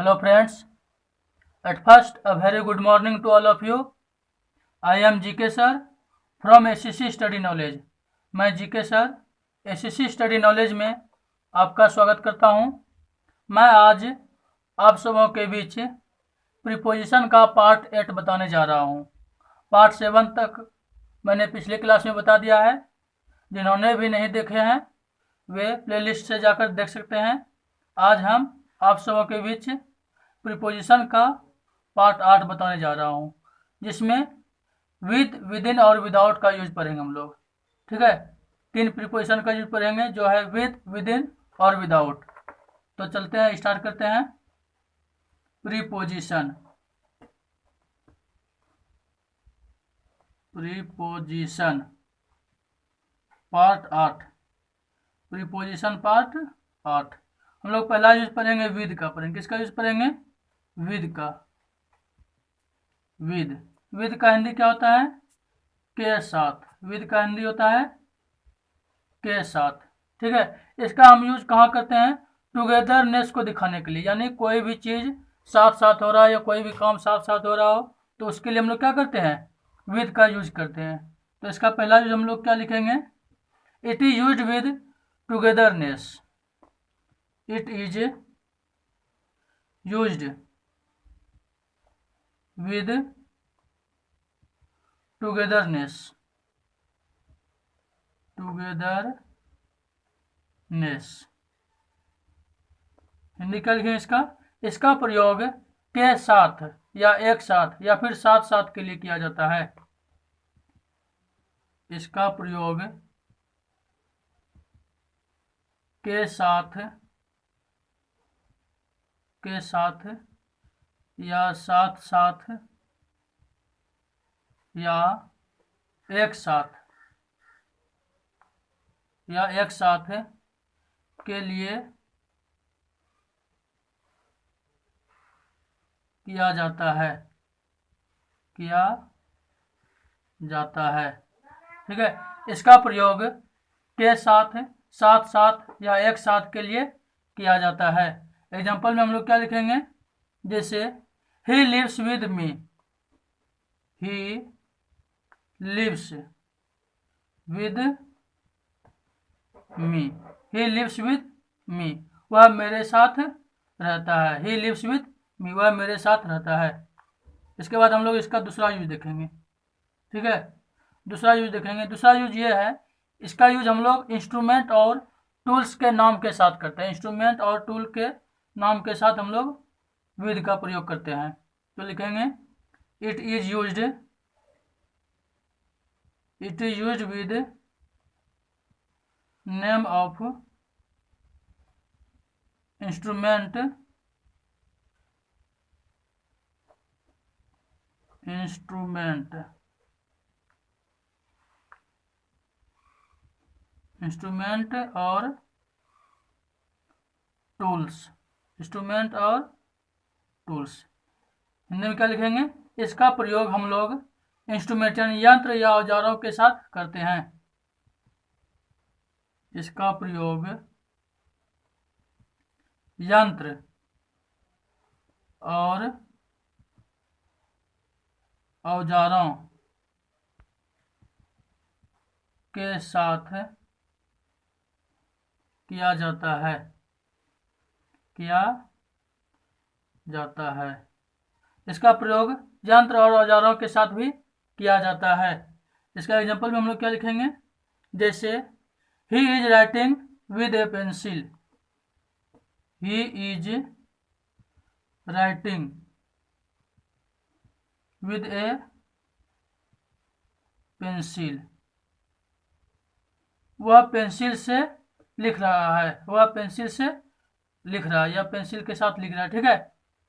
Hello friends, at first a very good morning to all of you. I am GK sir from SCC study knowledge. मैं GK sir SCC study knowledge में आपका स्वागत करता हूं। मैं आज आप सबों के बीच प्रीपोजिशन का पार्ट 8 बताने जा रहा हूं। पार्ट 7 तक मैंने पिछले क्लास में बता दिया है। जिन्होंने भी नहीं देखे हैं वे प्लेलिस्ट से जाकर देख सकते हैं। आज हम आप सबों के बीच प्रीपोजिशन का पार्ट 8 बताने जा रहा हूं, जिसमें विद, विदिन और विदाउट का यूज पढ़ेंगे हम लोग। ठीक है, 3 प्रीपोजिशन का यूज पढ़ेंगे, जो है विद, विदिन और विदाउट। तो चलते हैं, स्टार्ट करते हैं। Preposition preposition part 8। Preposition part 8 हम लोग पहला यूज पढ़ेंगे विद का। पढ़ेंगे किसका यूज पढ़ेंगे? विद का। विद का हिंदी क्या होता है? के साथ। विद का हिंदी होता है के साथ। ठीक है, इसका हम यूज कहाँ करते हैं? टुगेदरनेस को दिखाने के लिए, यानी कोई भी चीज साथ साथ हो रहा है या कोई भी काम साथ साथ हो रहा हो तो उसके लिए हम लोग क्या करते हैं? विद का यूज करते हैं। तो इसका पहला यूज हम लोग क्या लिखेंगे? It is used with togetherness. It is used with togetherness. Hindi क्या लिखेंगे इसका? इसका प्रयोग के साथ या एक साथ या फिर साथ साथ के लिए किया जाता है। इसका प्रयोग के साथ या साथ साथ या एक साथ के लिए किया जाता है। ठीक है, इसका प्रयोग के साथ, साथ साथ या एक साथ के लिए किया जाता है। एग्जाम्पल में हम लोग क्या लिखेंगे? जैसे he lives with me. He lives with me. He lives with me, वह मेरे साथ रहता है। ही लिव्स विद मी, वह मेरे साथ रहता है। इसके बाद हम लोग इसका दूसरा यूज देखेंगे। ठीक है, दूसरा यूज देखेंगे। दूसरा यूज ये है, इसका यूज हम लोग इंस्ट्रूमेंट और टूल्स के नाम के साथ करते हैं। इंस्ट्रूमेंट और टूल के नाम के साथ हम लोग विद का प्रयोग करते हैं। तो लिखेंगे it is used with name of instrument और टूल्स। हिंदी में क्या लिखेंगे? इसका प्रयोग हम लोग इंस्ट्रूमेंट यानी यंत्र या औजारों के साथ करते हैं। इसका प्रयोग यंत्र और औजारों के साथ किया जाता है। इसका प्रयोग यंत्र और औजारों के साथ भी किया जाता है। इसका एग्जांपल में हम लोग क्या लिखेंगे? जैसे he is writing with A pencil. He is writing with A pencil, वह पेंसिल से लिख रहा है। या पेंसिल के साथ लिख रहा है। ठीक है,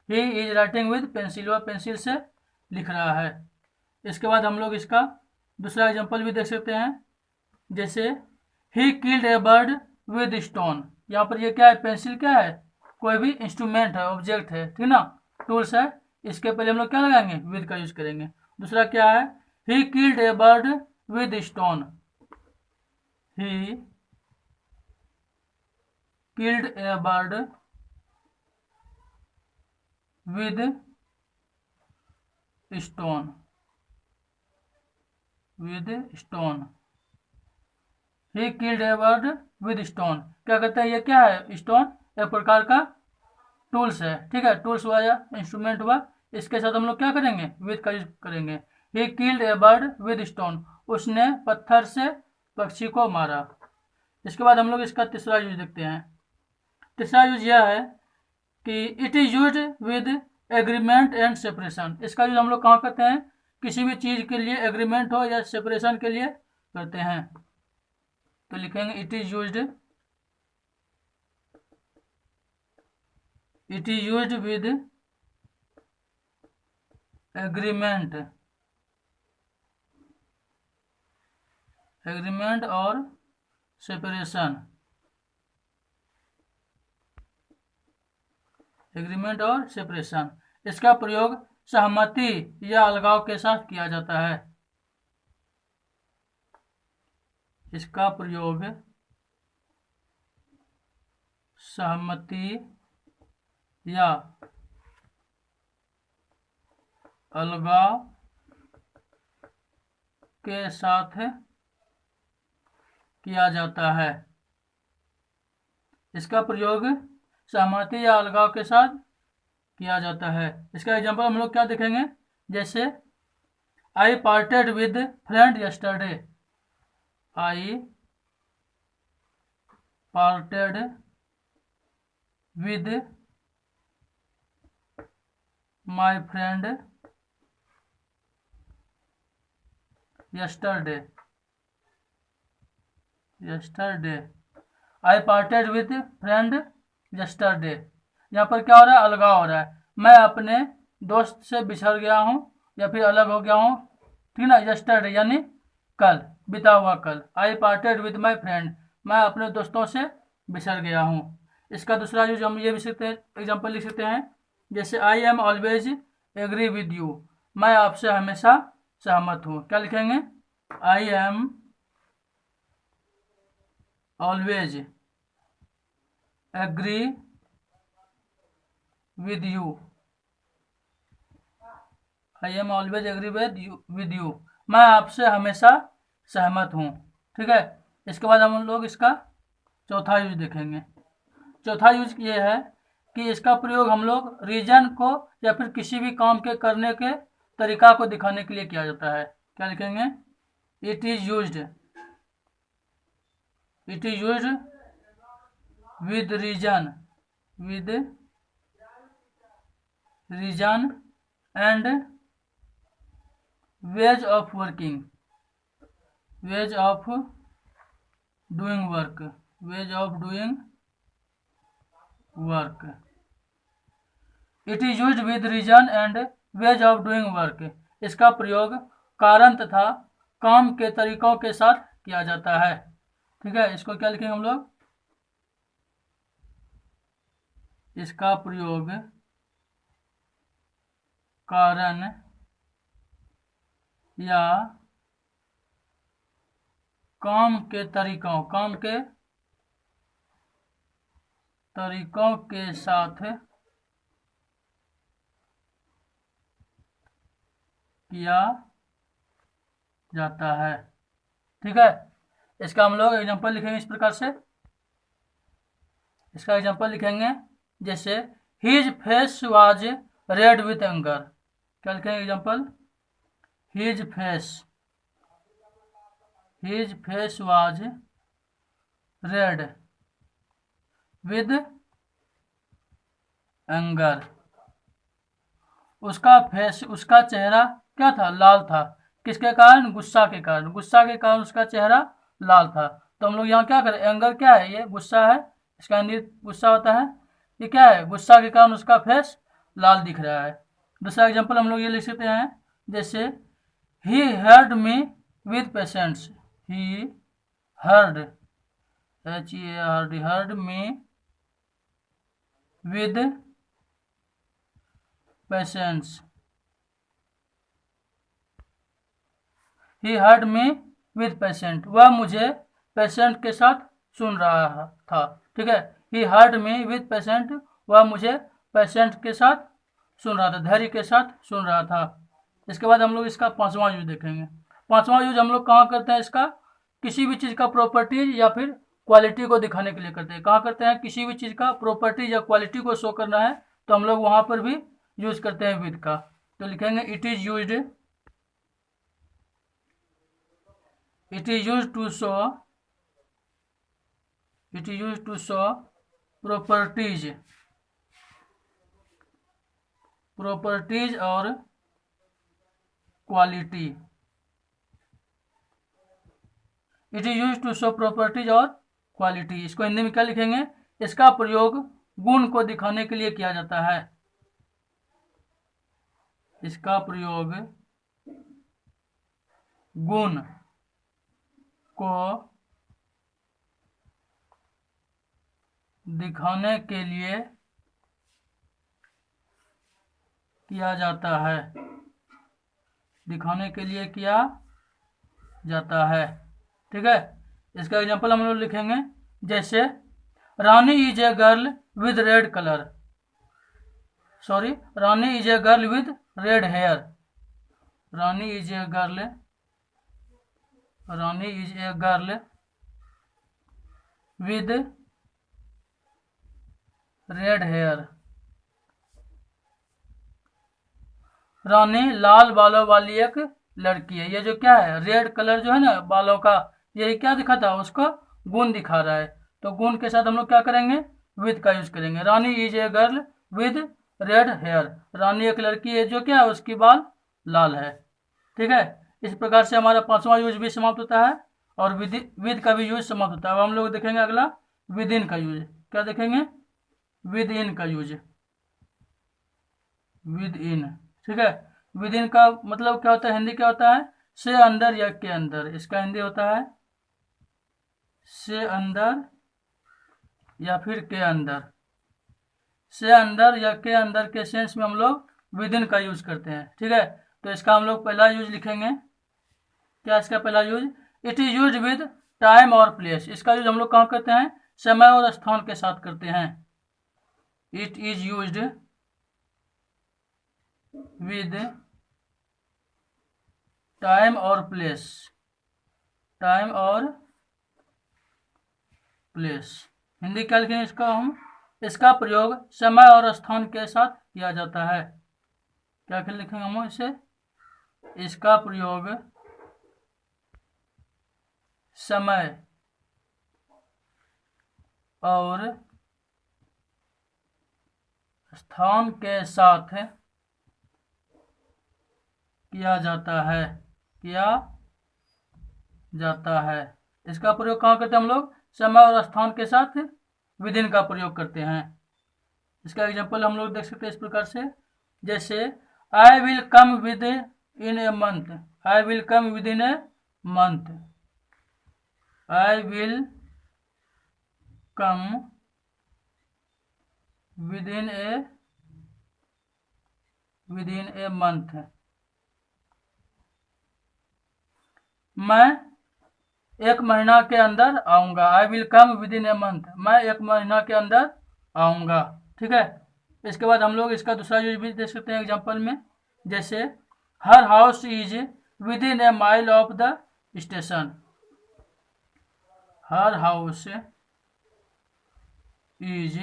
he is writing with pencil, वह पेंसिल से लिख रहा है। इसके बाद हम लोग इसका दूसरा एग्जांपल भी देख सकते हैं। जैसे he killed A bird with stone. यहाँ पर ये क्या है? पेंसिल क्या है? कोई भी इंस्ट्रूमेंट है, ऑब्जेक्ट है, ठीक ना, टूल्स है। इसके पहले हम लोग क्या लगाएंगे? विद का यूज करेंगे। दूसरा क्या है? He killed A bird with stone. He killed A bird with stone, with stone. He killed A bird with stone. क्या कहते हैं, ये क्या है, स्टोन एक प्रकार का टूल्स है, ठीक है, टूल्स हुआ या इंस्ट्रूमेंट हुआ, इसके साथ हम लोग क्या करेंगे, विद का यूज करेंगे। He killed A bird with stone, उसने पत्थर से पक्षी को मारा। इसके बाद हम लोग इसका तीसरा यूज देखते हैं। तीसरा यूज यह है कि it is use with agreement and separation. इसका यूज हम लोग कहाँ करते हैं, किसी भी चीज के लिए एग्रीमेंट हो या सेपरेशन के लिए करते हैं। तो लिखेंगे it is used, it is used with agreement, agreement और सेपरेशन, एग्रीमेंट और सेपरेशन। इसका प्रयोग सहमति या अलगाव के साथ किया जाता है। इसका प्रयोग सहमति या अलगाव के साथ किया जाता है। इसका प्रयोग सहमति या अलगाव के साथ किया जाता है। इसका एग्जांपल हम लोग क्या देखेंगे, जैसे I parted with friend yesterday, I parted with my friend yesterday, yesterday, I parted with friend yesterday. यहाँ पर क्या हो रहा है, अलगाव हो रहा है, मैं अपने दोस्त से बिछड़ गया हूँ या फिर अलग हो गया हूँ, ठीक ना। यस्टरडे यानी कल, बीता हुआ कल। आई पार्टेड विद माई फ्रेंड, मैं अपने दोस्तों से बिछड़ गया हूँ। इसका दूसरा यूज हम ये भी सकते हैं, एग्जाम्पल लिख सकते हैं, जैसे I am always agree with you, मैं आपसे हमेशा सहमत हूँ। क्या लिखेंगे, I am always agree with you, I am always agree with you, मैं आपसे हमेशा सहमत हूँ, ठीक है। इसके बाद हम लोग इसका चौथा यूज देखेंगे। चौथा यूज ये है कि इसका प्रयोग हम लोग रीजन को या फिर किसी भी काम के करने के तरीका को दिखाने के लिए किया जाता है। क्या लिखेंगे, it is used, it is used with reason, with reason and ways of working, ways of doing work, ways of doing work. It is used with reason and ways of doing work. इसका प्रयोग कारण तथा काम के तरीकों के साथ किया जाता है, ठीक है। इसको क्या लिखेंगे हम लोग, इसका प्रयोग कारण या काम के तरीकों, काम के तरीकों के साथ किया जाता है, ठीक है। इसका हम लोग एग्जांपल लिखेंगे इस प्रकार से। इसका एग्जांपल लिखेंगे जैसे his face was red with anger. क्या लिखेंगे example, his face was read with anger. उसका फेस, उसका चेहरा क्या था, लाल था। किसके कारण, गुस्सा के कारण, गुस्सा के कारण उसका चेहरा लाल था। तो हम लोग यहाँ क्या करें, एंगर क्या है, ये गुस्सा है, इसका हिंदी गुस्सा होता है। ये क्या है, गुस्सा के कारण उसका फेस लाल दिख रहा है। दूसरा एग्जांपल हम लोग ये लिख सकते हैं, जैसे he heard me with patience, he heard, HEARD, heard me with patience, he heard me with patient, वह मुझे पेशेंट के साथ सुन रहा था, ठीक है। He heard me with patient, वह मुझे पेशेंट के साथ सुन रहा था, धैर्य के साथ सुन रहा था। इसके बाद हम लोग इसका पांचवा यूज देखेंगे। पांचवा यूज हम लोग कहाँ करते हैं इसका, किसी भी चीज़ का प्रॉपर्टीज या फिर क्वालिटी को दिखाने के लिए करते हैं। कहाँ करते हैं, किसी भी चीज़ का प्रॉपर्टीज या क्वालिटी को शो करना है तो हम लोग वहाँ पर भी यूज करते हैं विद का। तो लिखेंगे it is use to show, it is use to show properties or quality. It is use to show properties or quality. इसको हिंदी में क्या लिखेंगे, इसका प्रयोग गुण को दिखाने के लिए किया जाता है। इसका प्रयोग गुण को दिखाने के लिए किया जाता है, दिखाने के लिए किया जाता है। ठीक है, इसका एग्जांपल हम लोग लिखेंगे, जैसे Rani is a girl with red colour, sorry, Rani is a girl with red hair. Rani is a girl, Rani is a girl with red hair. Rani लाल बालों वाली एक लड़की है। ये जो क्या है, रेड कलर जो है ना बालों का, ये क्या दिखाता है, उसका गुण दिखा रहा है। तो गुण के साथ हम लोग क्या करेंगे, विद का यूज करेंगे। Rani is a girl with red hair, Rani एक लड़की है जो क्या है, उसकी बाल लाल है। ठीक है, इस प्रकार से हमारा पांचवा यूज भी समाप्त होता है और विद का भी यूज समाप्त होता है। अब हम लोग देखेंगे अगला विद इन का यूज। क्या देखेंगे, विद इन का यूज, विद इन। ठीक है, विद इन का मतलब क्या होता है, हिंदी क्या होता है, से अंदर या के अंदर। इसका हिंदी होता है से अंदर या फिर के अंदर। से अंदर या के अंदर के सेंस में हम लोग विद इन का यूज करते हैं। ठीक है, तो इसका हम लोग पहला यूज लिखेंगे। क्या इसका पहला use, it is use with time और प्लेस। इसका यूज हम लोग कहाँ करते हैं, समय और स्थान के साथ करते हैं। It is used with time और प्लेस, टाइम और प्लेस। हिंदी क्या लिखेंगे इसका हम, इसका प्रयोग समय और स्थान के साथ किया जाता है। क्या लिखेंगे हम इसे, इसका प्रयोग समय और स्थान के साथ किया जाता है, किया जाता है। इसका प्रयोग कहाँ करते हैं हम लोग, समय और स्थान के साथ विद इन का प्रयोग करते हैं। इसका एग्जांपल हम लोग देख सकते हैं इस प्रकार से, जैसे I will come with in a month, I will come with in a month, I will come with in a month. मैं एक महीना के अंदर आऊंगा, I will come with in a month, मैं एक महीना के अंदर आऊंगा। ठीक है, इसके बाद हम लोग इसका दूसरा यूज भी देख सकते हैं एग्जांपल में, जैसे her house is within a mile of the station, her house is,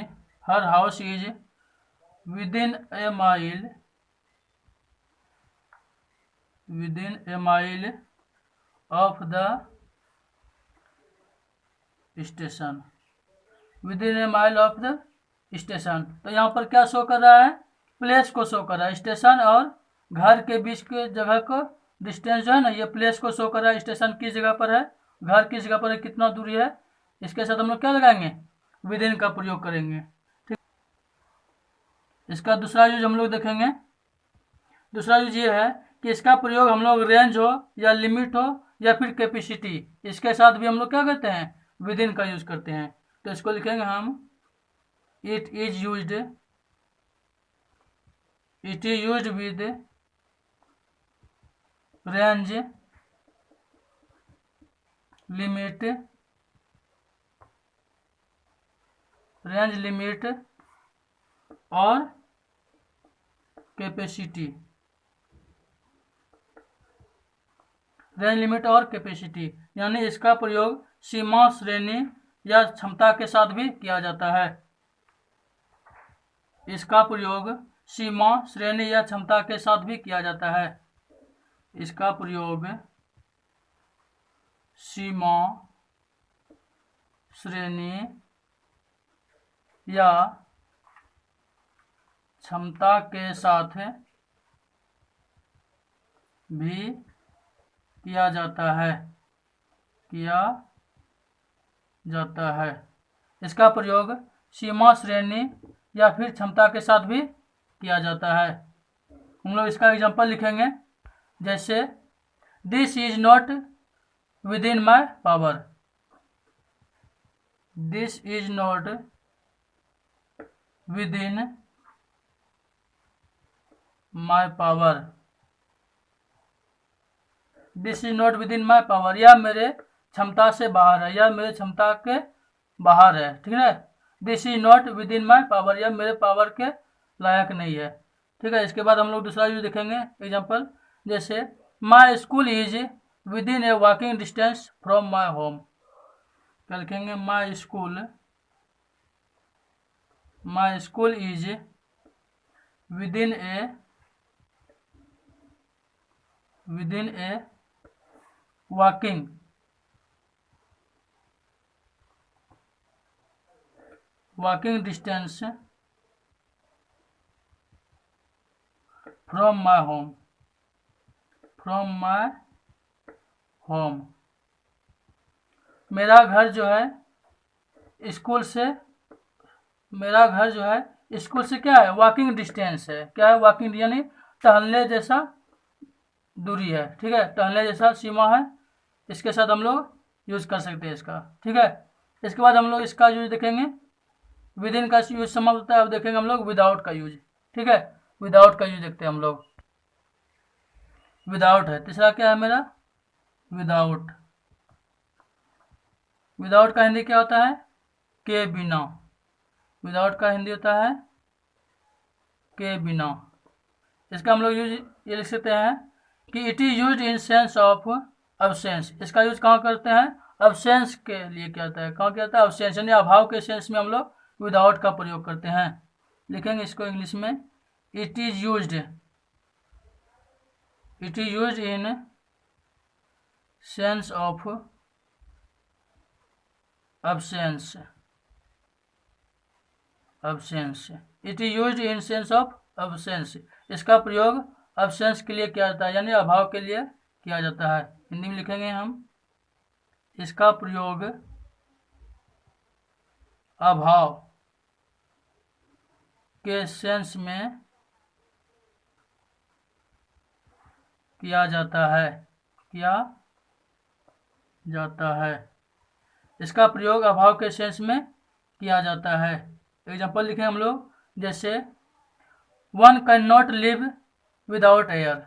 her house is within a mile, within a mile of the station, within a mile of the station. तो यहाँ पर क्या show कर रहा है, place को show कर रहा है। स्टेशन और घर के बीच के जगह को डिस्टेंस जो है ना, ये प्लेस को शो कर रहा है। स्टेशन किस जगह पर है, घर किस जगह पर है, कितना दूरी है, इसके साथ हम लोग क्या लगाएंगे, विद इन का प्रयोग करेंगे। ठीक, इसका दूसरा यूज हम लोग देखेंगे। दूसरा यूज ये है कि इसका प्रयोग हम लोग रेंज हो या लिमिट हो या फिर कैपेसिटी, इसके साथ भी हम लोग क्या करते हैं, विद इन का यूज करते हैं। तो इसको लिखेंगे हम, it is used, it is used with range, limit, range limit और कैपेसिटी, रेंज लिमिट और कैपेसिटी, यानी इसका प्रयोग सीमा, श्रेणी या क्षमता के साथ भी किया जाता है। इसका प्रयोग सीमा, श्रेणी या क्षमता के साथ भी किया जाता है। इसका प्रयोग सीमा, श्रेणी या क्षमता के साथ भी किया जाता है। इसका प्रयोग सीमा, श्रेणी या फिर क्षमता के साथ भी किया जाता है। हम लोग इसका एग्जांपल लिखेंगे, जैसे this is not with in my power. This is not with in my power. This is not with in my power, या मेरे क्षमता से बाहर है, या मेरे क्षमता के बाहर है। ठीक है, this is not with in my power, या मेरे पावर के लायक नहीं है। ठीक है, इसके बाद हम लोग दूसरा यूज देखेंगे एग्जांपल, जैसे my school is within A walking distance from my home. क्या लिखेंगे? My school is within A walking distance from my home। मेरा घर जो है स्कूल से क्या है? वॉकिंग डिस्टेंस है। क्या है? वॉकिंग यानी टहलने जैसा दूरी है। ठीक है, टहलने जैसा सीमा है। इसके साथ हम लोग यूज कर सकते हैं इसका। ठीक है, इसके बाद हम लोग इसका यूज देखेंगे, विद इन का यूज समाप्त होता है। अब देखेंगे हम लोग विदाउट का यूज। ठीक है, विदाउट का यूज देखते हैं हम लोग। विदाउट है तीसरा, क्या है मेरा? विदाउट का हिंदी क्या होता है? के बिना। विदाउट का हिंदी होता है के बिना। इसका हम लोग यूज ये लिख सकते हैं कि it is use in sense of absence. इसका यूज कहाँ करते हैं? अब्सेंस के लिए क्या होता है? कहाँ क्या होता है? अब्सेंस यानी अभाव के सेंस में हम लोग विदाउट का प्रयोग करते हैं। लिखेंगे इसको इंग्लिश में, it is used in sense of absence. It is used in sense of absence. इसका प्रयोग अब्सेंस के लिए किया जाता है, यानी अभाव के लिए किया जाता है। हिंदी में लिखेंगे हम, इसका प्रयोग अभाव के सेंस में किया जाता है। इसका प्रयोग अभाव के सेंस में किया जाता है। एग्जांपल लिखें हम लोग, जैसे one can not live without air.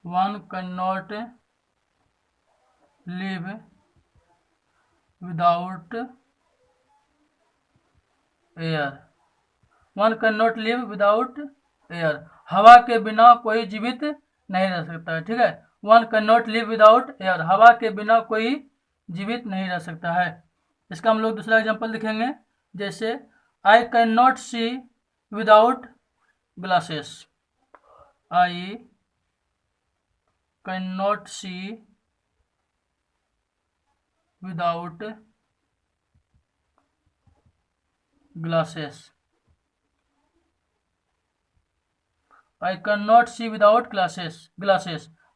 One can not live without air. One can not live without air. हवा के बिना कोई जीवित नहीं रह सकता है। ठीक है, one can not live without air. हवा के बिना कोई जीवित नहीं रह सकता है। इसका हम लोग दूसरा एग्जांपल लिखेंगे, जैसे I can not see without glasses. I can not see without glasses. I can not see without glasses.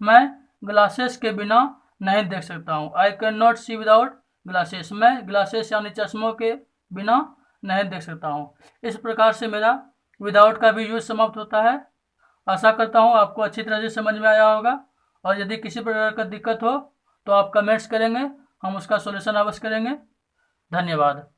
मैं ग्लासेस के बिना नहीं देख सकता हूँ। I can not see without glasses. मैं ग्लासेस यानी चश्मों के बिना नहीं देख सकता हूँ। इस प्रकार से मेरा विदाउट का भी यूज समाप्त होता है। आशा करता हूँ आपको अच्छी तरह से समझ में आया होगा, और यदि किसी प्रकार का दिक्कत हो तो आप कमेंट्स करेंगे, हम उसका सॉल्यूशन अवश्य करेंगे। धन्यवाद।